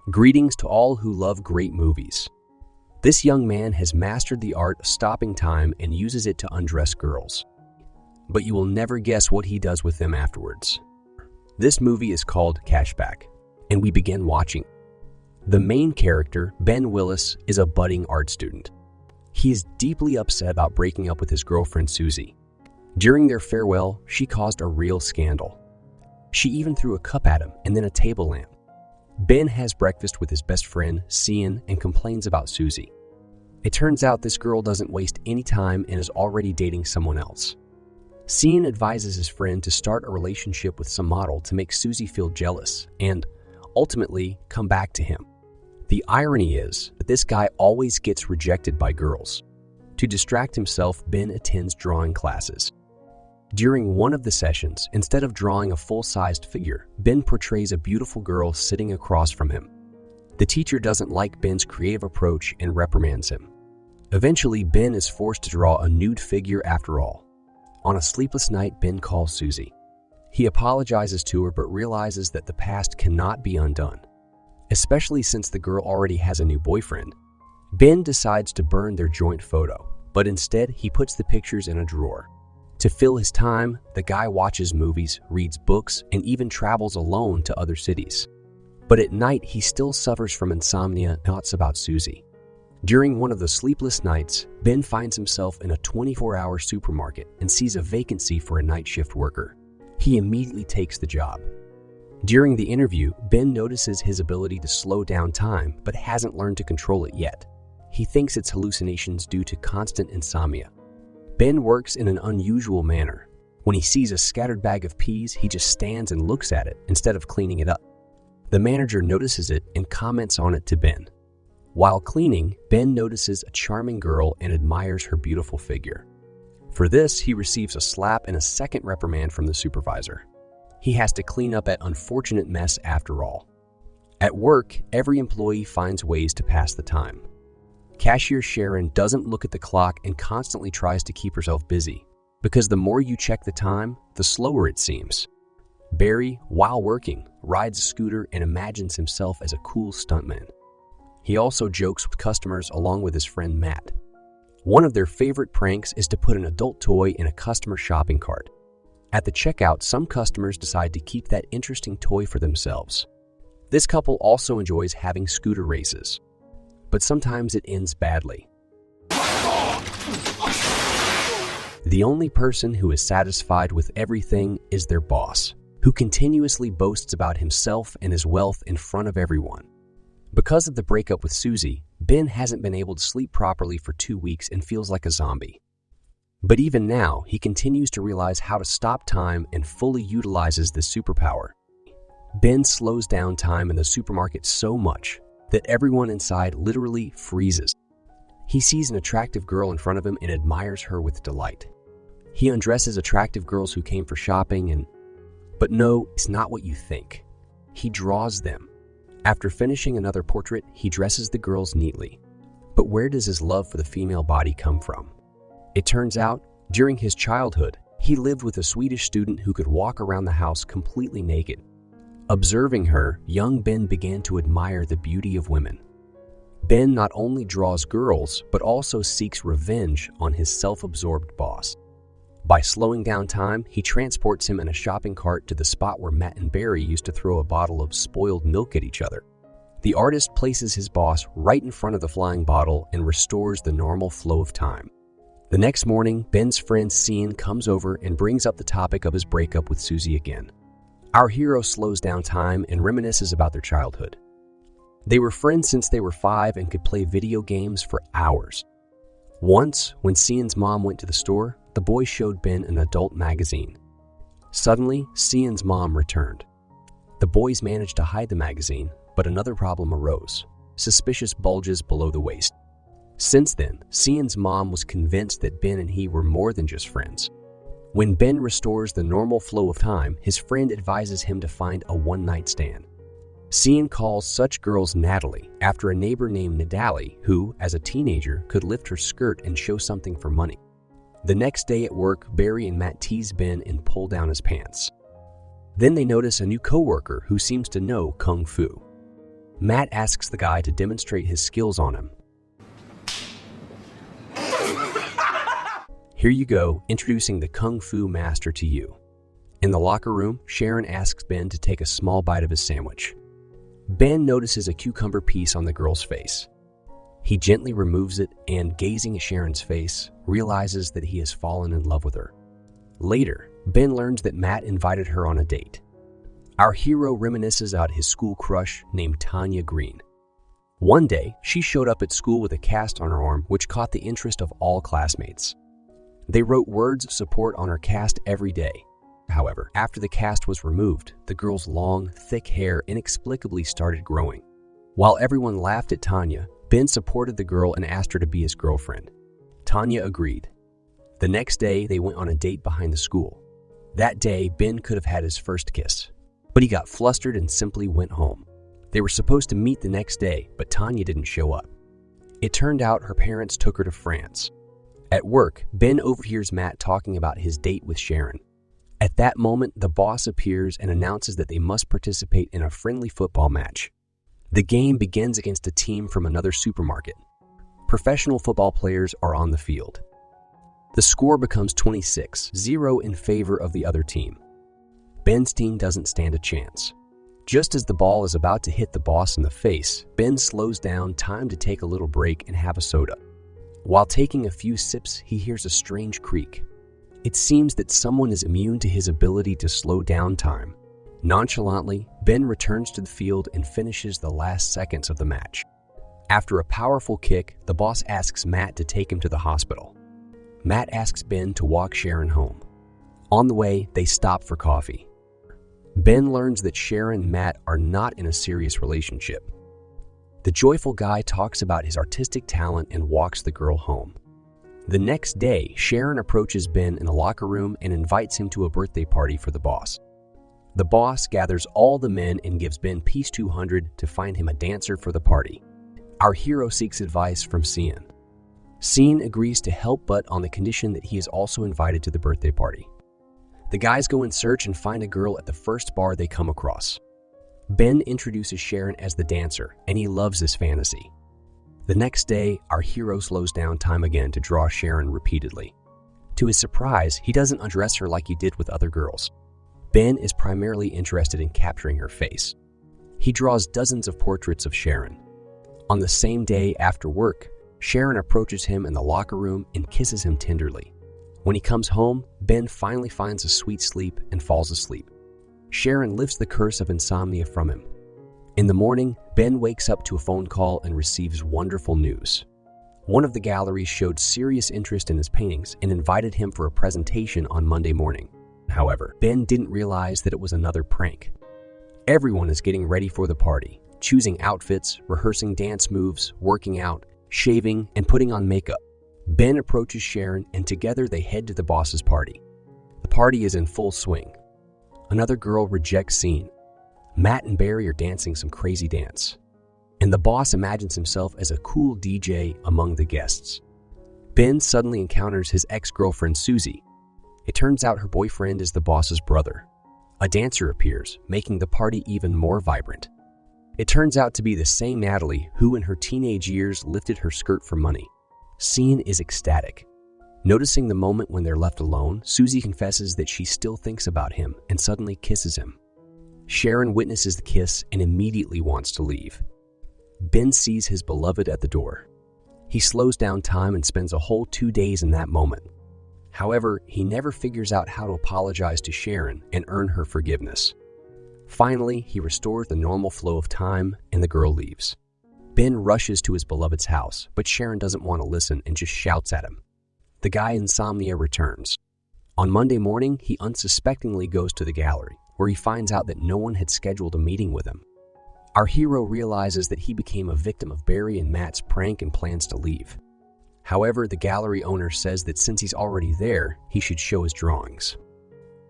Greetings to all who love great movies. This young man has mastered the art of stopping time and uses it to undress girls. But you will never guess what he does with them afterwards. This movie is called Cashback, and we begin watching. The main character, Ben Willis, is a budding art student. He is deeply upset about breaking up with his girlfriend Susie. During their farewell, she caused a real scandal. She even threw a cup at him and then a table lamp. Ben has breakfast with his best friend, Cian, and complains about Susie. It turns out this girl doesn't waste any time and is already dating someone else. Cian advises his friend to start a relationship with some model to make Susie feel jealous and, ultimately, come back to him. The irony is that this guy always gets rejected by girls. To distract himself, Ben attends drawing classes. During one of the sessions, instead of drawing a full-sized figure, Ben portrays a beautiful girl sitting across from him. The teacher doesn't like Ben's creative approach and reprimands him. Eventually, Ben is forced to draw a nude figure after all. On a sleepless night, Ben calls Susie. He apologizes to her but realizes that the past cannot be undone, especially since the girl already has a new boyfriend. Ben decides to burn their joint photo, but instead he puts the pictures in a drawer. To fill his time, the guy watches movies, reads books, and even travels alone to other cities. But at night, he still suffers from insomnia and thoughts about Susie. During one of the sleepless nights, Ben finds himself in a 24-hour supermarket and sees a vacancy for a night shift worker. He immediately takes the job. During the interview, Ben notices his ability to slow down time but hasn't learned to control it yet. He thinks it's hallucinations due to constant insomnia. Ben works in an unusual manner. When he sees a scattered bag of peas, he just stands and looks at it instead of cleaning it up. The manager notices it and comments on it to Ben. While cleaning, Ben notices a charming girl and admires her beautiful figure. For this, he receives a slap and a second reprimand from the supervisor. He has to clean up that unfortunate mess after all. At work, every employee finds ways to pass the time. Cashier Sharon doesn't look at the clock and constantly tries to keep herself busy, because the more you check the time, the slower it seems. Barry, while working, rides a scooter and imagines himself as a cool stuntman. He also jokes with customers along with his friend Matt. One of their favorite pranks is to put an adult toy in a customer shopping cart. At the checkout, some customers decide to keep that interesting toy for themselves. This couple also enjoys having scooter races, but sometimes it ends badly. The only person who is satisfied with everything is their boss, who continuously boasts about himself and his wealth in front of everyone. Because of the breakup with Susie, Ben hasn't been able to sleep properly for 2 weeks and feels like a zombie. But even now, he continues to realize how to stop time and fully utilizes this superpower. Ben slows down time in the supermarket so much that everyone inside literally freezes. He sees an attractive girl in front of him and admires her with delight. He undresses attractive girls who came for shopping but no, it's not what you think. He draws them. After finishing another portrait, he dresses the girls neatly. But where does his love for the female body come from? It turns out, during his childhood, he lived with a Swedish student who could walk around the house completely naked. Observing her, young Ben began to admire the beauty of women. Ben not only draws girls, but also seeks revenge on his self-absorbed boss. By slowing down time, he transports him in a shopping cart to the spot where Matt and Barry used to throw a bottle of spoiled milk at each other. The artist places his boss right in front of the flying bottle and restores the normal flow of time. The next morning, Ben's friend Cian comes over and brings up the topic of his breakup with Susie again. Our hero slows down time and reminisces about their childhood. They were friends since they were 5 and could play video games for hours. Once, when Cian's mom went to the store, the boy showed Ben an adult magazine. Suddenly, Cian's mom returned. The boys managed to hide the magazine, but another problem arose: suspicious bulges below the waist. Since then, Cian's mom was convinced that Ben and he were more than just friends. When Ben restores the normal flow of time, his friend advises him to find a one-night stand. Cian calls such girls Natalie, after a neighbor named Nadali who, as a teenager, could lift her skirt and show something for money. The next day at work, Barry and Matt tease Ben and pull down his pants. Then they notice a new coworker who seems to know Kung Fu. Matt asks the guy to demonstrate his skills on him. Here you go, introducing the Kung Fu Master to you. In the locker room, Sharon asks Ben to take a small bite of his sandwich. Ben notices a cucumber piece on the girl's face. He gently removes it and, gazing at Sharon's face, realizes that he has fallen in love with her. Later, Ben learns that Matt invited her on a date. Our hero reminisces about his school crush named Tanya Green. One day, she showed up at school with a cast on her arm which caught the interest of all classmates. They wrote words of support on her cast every day. However, after the cast was removed, the girl's long, thick hair inexplicably started growing. While everyone laughed at Tanya, Ben supported the girl and asked her to be his girlfriend. Tanya agreed. The next day, they went on a date behind the school. That day, Ben could have had his first kiss, but he got flustered and simply went home. They were supposed to meet the next day, but Tanya didn't show up. It turned out her parents took her to France. At work, Ben overhears Matt talking about his date with Sharon. At that moment, the boss appears and announces that they must participate in a friendly football match. The game begins against a team from another supermarket. Professional football players are on the field. The score becomes 26-0 in favor of the other team. Ben's team doesn't stand a chance. Just as the ball is about to hit the boss in the face, Ben slows down time to take a little break and have a soda. While taking a few sips, he hears a strange creak. It seems that someone is immune to his ability to slow down time. Nonchalantly, Ben returns to the field and finishes the last seconds of the match. After a powerful kick, the boss asks Matt to take him to the hospital. Matt asks Ben to walk Sharon home. On the way, they stop for coffee. Ben learns that Sharon and Matt are not in a serious relationship. The joyful guy talks about his artistic talent and walks the girl home. The next day, Sharon approaches Ben in the locker room and invites him to a birthday party for the boss. The boss gathers all the men and gives Ben Piece 200 to find him a dancer for the party. Our hero seeks advice from Cian. Cian agrees to help, but on the condition that he is also invited to the birthday party. The guys go in search and find a girl at the first bar they come across. Ben introduces Sharon as the dancer, and he loves this fantasy. The next day, our hero slows down time again to draw Sharon repeatedly. To his surprise, he doesn't undress her like he did with other girls. Ben is primarily interested in capturing her face. He draws dozens of portraits of Sharon. On the same day after work, Sharon approaches him in the locker room and kisses him tenderly. When he comes home, Ben finally finds a sweet sleep and falls asleep. Sharon lifts the curse of insomnia from him. In the morning, Ben wakes up to a phone call and receives wonderful news. One of the galleries showed serious interest in his paintings and invited him for a presentation on Monday morning. However, Ben didn't realize that it was another prank. Everyone is getting ready for the party, choosing outfits, rehearsing dance moves, working out, shaving, and putting on makeup. Ben approaches Sharon, and together they head to the boss's party. The party is in full swing. Another girl rejects Cian. Matt and Barry are dancing some crazy dance, and the boss imagines himself as a cool DJ among the guests. Ben suddenly encounters his ex-girlfriend Susie. It turns out her boyfriend is the boss's brother. A dancer appears, making the party even more vibrant. It turns out to be the same Natalie who in her teenage years lifted her skirt for money. Cian is ecstatic. Noticing the moment when they're left alone, Susie confesses that she still thinks about him and suddenly kisses him. Sharon witnesses the kiss and immediately wants to leave. Ben sees his beloved at the door. He slows down time and spends a whole 2 days in that moment. However, he never figures out how to apologize to Sharon and earn her forgiveness. Finally, he restores the normal flow of time and the girl leaves. Ben rushes to his beloved's house, but Sharon doesn't want to listen and just shouts at him. The guy insomnia returns. On Monday morning, he unsuspectingly goes to the gallery, where he finds out that no one had scheduled a meeting with him. Our hero realizes that he became a victim of Barry and Matt's prank and plans to leave. However, the gallery owner says that since he's already there, he should show his drawings.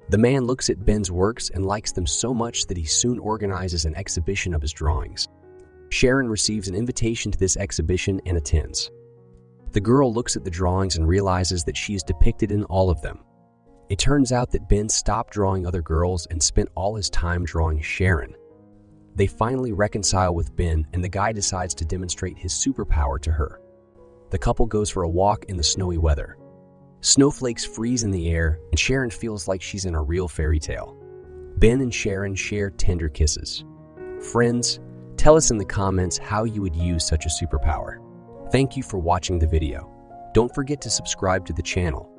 The man looks at Ben's works and likes them so much that he soon organizes an exhibition of his drawings. Sharon receives an invitation to this exhibition and attends. The girl looks at the drawings and realizes that she is depicted in all of them. It turns out that Ben stopped drawing other girls and spent all his time drawing Sharon. They finally reconcile with Ben, and the guy decides to demonstrate his superpower to her. The couple goes for a walk in the snowy weather. Snowflakes freeze in the air, and Sharon feels like she's in a real fairy tale. Ben and Sharon share tender kisses. Friends, tell us in the comments how you would use such a superpower. Thank you for watching the video. Don't forget to subscribe to the channel